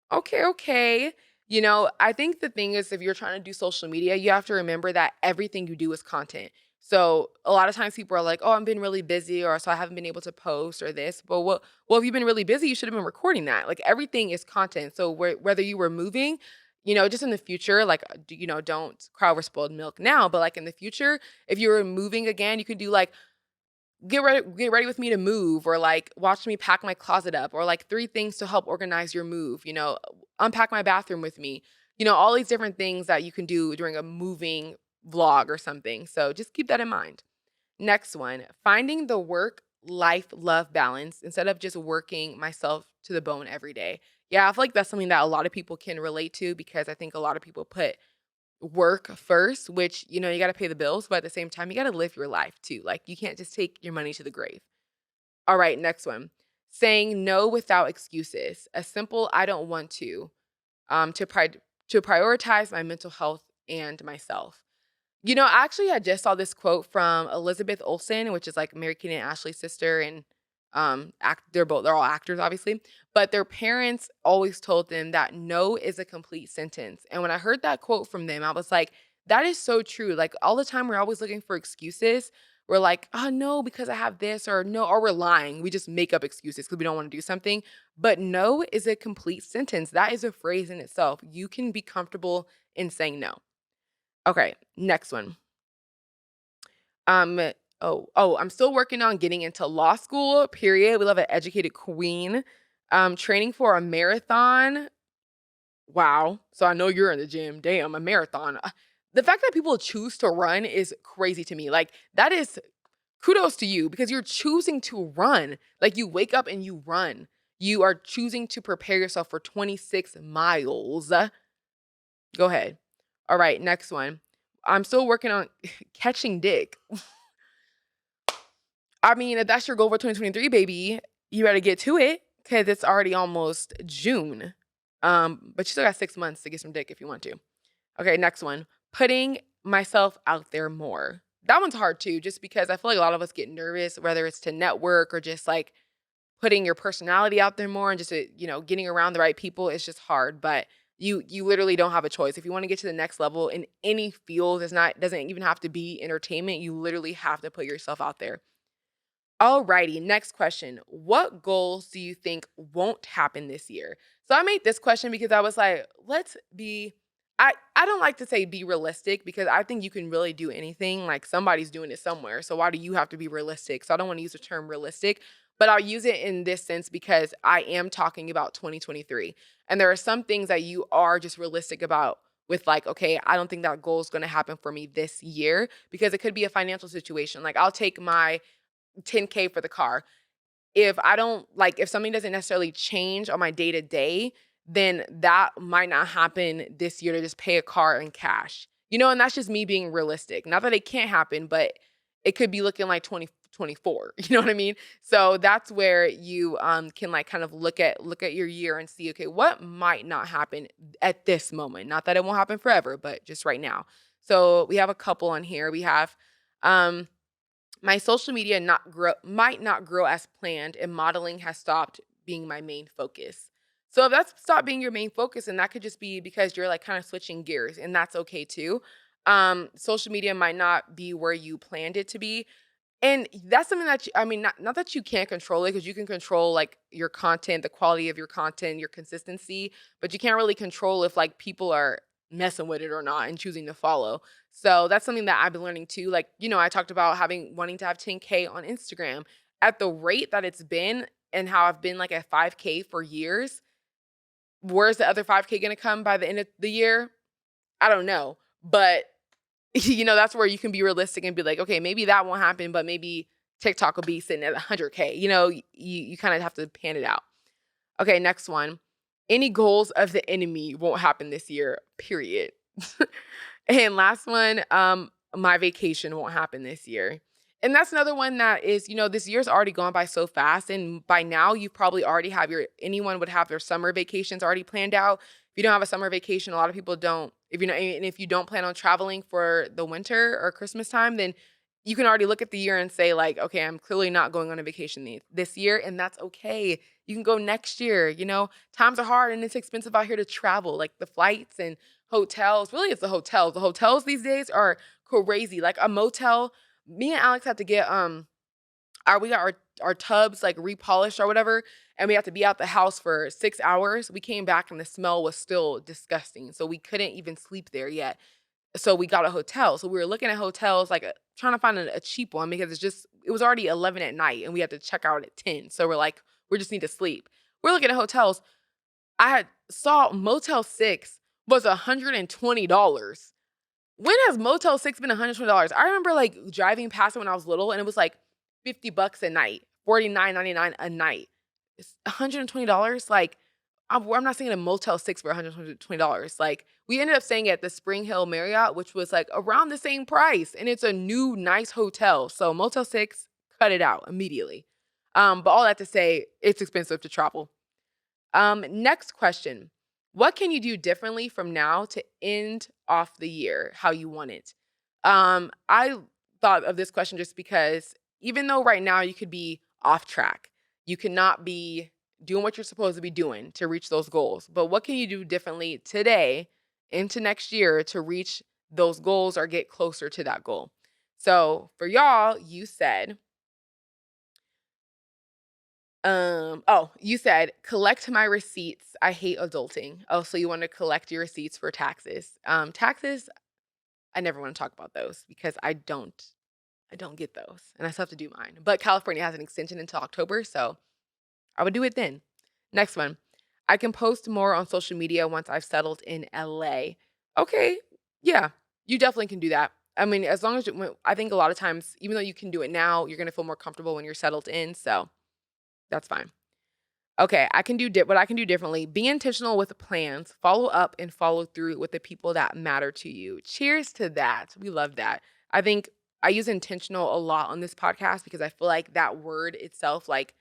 Okay, okay. I think the thing is if you're trying to do social media, you have to remember that everything you do is content. So a lot of times people are like, "Oh, I've been really busy," or "So I haven't been able to post," or this. But well, if you've been really busy, you should have been recording that. Like everything is content. So whether you were moving, just in the future, like don't cry over spoiled milk now, but like in the future, if you were moving again, you could do like get ready with me to move, or like watch me pack my closet up, or like 3 things to help organize your move. unpack my bathroom with me. All these different things that you can do during a moving vlog or something. So just keep that in mind. Next one, finding the work life love balance instead of just working myself to the bone every day. Yeah, I feel like that's something that a lot of people can relate to because I think a lot of people put work first, which, you got to pay the bills, but at the same time, you got to live your life too. Like you can't just take your money to the grave. All right, next one. Saying no without excuses. A simple I don't want um to pri- to prioritize my mental health and myself. Actually, I just saw this quote from Elizabeth Olsen, which is like Mary Kate and Ashley's sister, and they're all actors, obviously. But their parents always told them that no is a complete sentence. And when I heard that quote from them, I was like, that is so true. Like all the time, we're always looking for excuses. We're like, oh no, because I have this, or no, or we're lying. We just make up excuses because we don't want to do something. But no is a complete sentence. That is a phrase in itself. You can be comfortable in saying no. Okay, next one. Um, I'm still working on getting into law school, period. We love an educated queen. Training for a marathon. Wow. So I know you're in the gym. Damn, a marathon. The fact that people choose to run is crazy to me. Like, that is kudos to you because you're choosing to run. Like, you wake up and you run. You are choosing to prepare yourself for 26 miles. Go ahead. All right, next one. I'm still working on catching dick. I mean, if that's your goal for 2023, baby, you better get to it because it's already almost June. But you still got 6 months to get some dick if you want to. Okay, next one. Putting myself out there more. That one's hard too, just because I feel like a lot of us get nervous, whether it's to network or just like putting your personality out there more and just getting around the right people. It's just hard, but you literally don't have a choice. If you want to get to the next level in any field, doesn't even have to be entertainment. You literally have to put yourself out there. Alrighty, next question. What goals do you think won't happen this year? So I made this question because I was like, I don't like to say be realistic because I think you can really do anything. Like somebody's doing it somewhere. So why do you have to be realistic? So I don't want to use the term realistic, but I'll use it in this sense because I am talking about 2023. And there are some things that you are just realistic about with like, okay, I don't think that goal is going to happen for me this year because it could be a financial situation. Like I'll take my 10K for the car. If I don't like, if something doesn't necessarily change on my day to day, then that might not happen this year to just pay a car in cash. And that's just me being realistic. Not that it can't happen, but it could be looking like 2024. You know what I mean? So that's where you can like kind of look at your year and see, okay, what might not happen at this moment. Not that it won't happen forever, but just right now. So we have a couple on here. We have um my social media might not grow as planned, and modeling has stopped being my main focus. So if that's stopped being your main focus, and that could just be because you're like kind of switching gears, and that's okay too. Social media might not be where you planned it to be, and that's something that I mean, not that you can't control it, because you can control like your content, the quality of your content, your consistency, but you can't really control if like people are messing with it or not and choosing to follow. So that's something that I've been learning too. Like, I talked about wanting to have 10K on Instagram. At the rate that it's been and how I've been like at 5K for years, where's the other 5K gonna come by the end of the year? I don't know. But that's where you can be realistic and be like, okay, maybe that won't happen, but maybe TikTok will be sitting at 100K. You kind of have to pan it out. Okay, next one. Any goals of the enemy won't happen this year, period. And last one, my vacation won't happen this year. And that's another one that is, this year's already gone by so fast. And by now, you probably already have anyone would have their summer vacations already planned out. If you don't have a summer vacation, a lot of people don't. And if you don't plan on traveling for the winter or Christmas time, then you can already look at the year and say, like, okay, I'm clearly not going on a vacation this year. And that's okay. You can go next year. Times are hard and it's expensive out here to travel, like the flights and hotels. Really, it's the hotels. The hotels these days are crazy. Like a motel, me and Alex had to get we got our tubs like repolished or whatever, and we had to be out the house for 6 hours. We came back and the smell was still disgusting. So we couldn't even sleep there yet. So we got a hotel. So we were looking at hotels, like trying to find a cheap one because it was already 11 at night and we had to check out at 10. So we're like, we just need to sleep. We're looking at hotels. I had saw Motel 6 was $120. When has Motel 6 been $120? I remember, like, driving past it when I was little, and it was, like, $50 a night, 49.99 a night. It's $120? Like, I'm not staying in a Motel 6 for $120. Like, we ended up staying at the Spring Hill Marriott, which was, like, around the same price, and it's a new, nice hotel. So Motel 6, cut it out immediately. But all that to say, it's expensive to travel. Next question. What can you do differently from now to end off the year how you want it? I thought of this question just because even though right now you could be off track, you cannot be doing what you're supposed to be doing to reach those goals. But what can you do differently today into next year to reach those goals or get closer to that goal? So for y'all, you said you said, "Collect my receipts. I hate adulting." Oh, so you wanna collect your receipts for taxes. Taxes, I never wanna talk about those because I don't get those, and I still have to do mine. But California has an extension until October, so I would do it then. Next one. I can post more on social media once I've settled in LA. Okay, yeah, you definitely can do that. I mean, as long as I think a lot of times, even though you can do it now, you're gonna feel more comfortable when you're settled in, so that's fine. Okay, I can do what I can do differently. Be intentional with the plans, follow up and follow through with the people that matter to you. Cheers to that. We love that. I think I use intentional a lot on this podcast because I feel like that word itself like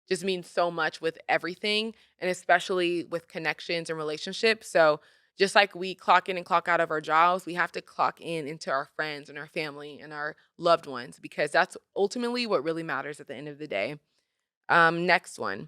just means so much with everything and especially with connections and relationships. So, just like we clock in and clock out of our jobs, we have to clock in into our friends and our family and our loved ones because that's ultimately what really matters at the end of the day. Next one.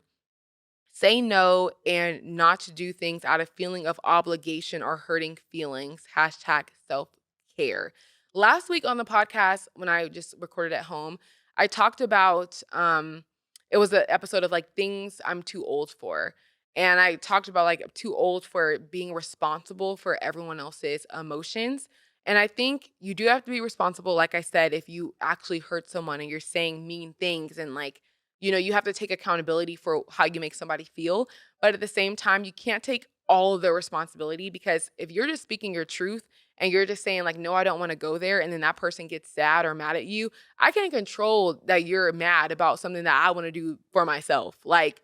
Say no and not to do things out of feeling of obligation or hurting feelings. Hashtag self care. Last week on the podcast, when I just recorded at home, I talked about it was an episode of like things I'm too old for. And I talked about like I'm too old for being responsible for everyone else's emotions. And I think you do have to be responsible, like I said, if you actually hurt someone and you're saying mean things and like you have to take accountability for how you make somebody feel, but at the same time, you can't take all of the responsibility because if you're just speaking your truth and you're just saying like, "No, I don't wanna go there," and then that person gets sad or mad at you, I can't control that you're mad about something that I wanna do for myself. Like,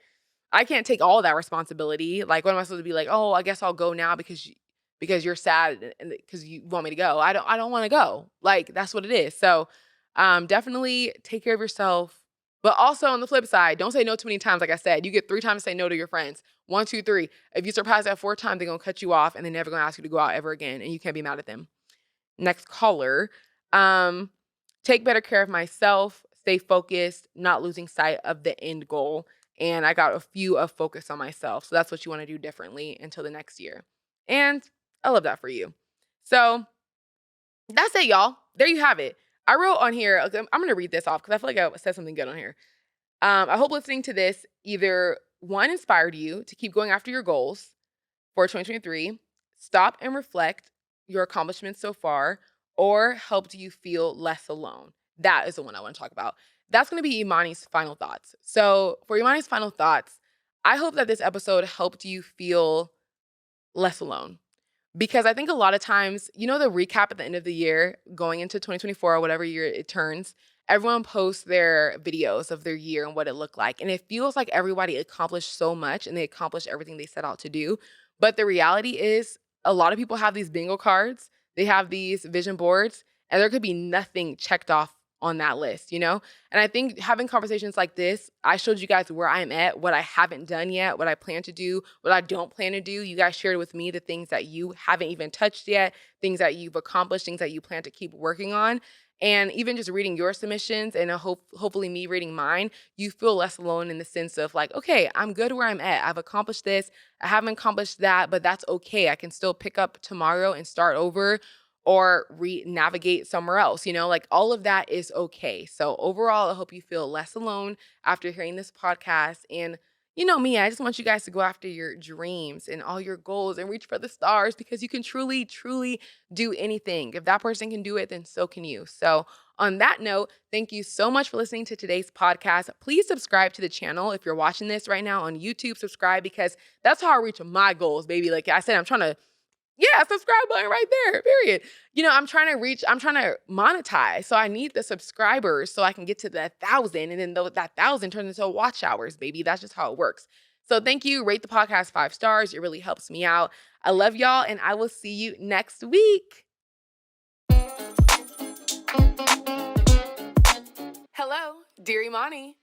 I can't take all that responsibility. Like, what am I supposed to be like, "Oh, I guess I'll go now because you're sad and because you want me to go." I don't wanna go. Like, that's what it is. So, definitely take care of yourself, but also on the flip side, don't say no too many times. Like I said, you get 3 times to say no to your friends. 1, 2, 3. If you surpass that 4 times, they're gonna cut you off and they're never gonna ask you to go out ever again, and you can't be mad at them. Next caller. Um, Take better care of myself, stay focused, not losing sight of the end goal. And I got a few of focus on myself. So that's what you want to do differently until the next year. And I love that for you. So that's it, y'all. There you have it. I wrote on here, okay, I'm going to read this off because I feel like I said something good on here. I hope listening to this either one inspired you to keep going after your goals for 2023, stop and reflect your accomplishments so far, or helped you feel less alone. That is the one I want to talk about. That's going to be Imani's final thoughts. So, for Imani's final thoughts, I hope that this episode helped you feel less alone. Because I think a lot of times, the recap at the end of the year, going into 2024 or whatever year it turns, everyone posts their videos of their year and what it looked like. And it feels like everybody accomplished so much and they accomplished everything they set out to do. But the reality is, a lot of people have these bingo cards, they have these vision boards, and there could be nothing checked off on that list. And I think having conversations like this, I showed you guys where I'm at, what I haven't done yet, what I plan to do, what I don't plan to do. You guys shared with me the things that you haven't even touched yet, things that you've accomplished, things that you plan to keep working on. And even just reading your submissions and hopefully me reading mine, you feel less alone in the sense of like, okay, I'm good where I'm at. I've accomplished this. I haven't accomplished that, but that's okay. I can still pick up tomorrow and start over or navigate somewhere else, like all of that is okay. So overall, I hope you feel less alone after hearing this podcast. And me, I just want you guys to go after your dreams and all your goals and reach for the stars because you can truly, truly do anything. If that person can do it, then so can you. So On that note, thank you so much for listening to today's podcast. Please subscribe to the channel. If you're watching this right now on YouTube, subscribe because that's how I reach my goals, baby. Like I said, I'm trying to subscribe button right there, period. I'm trying to monetize. So I need the subscribers so I can get to that 1,000. And then that 1,000 turns into watch hours, baby. That's just how it works. So thank you. Rate the podcast 5 stars. It really helps me out. I love y'all, and I will see you next week. Hello, dear Imani.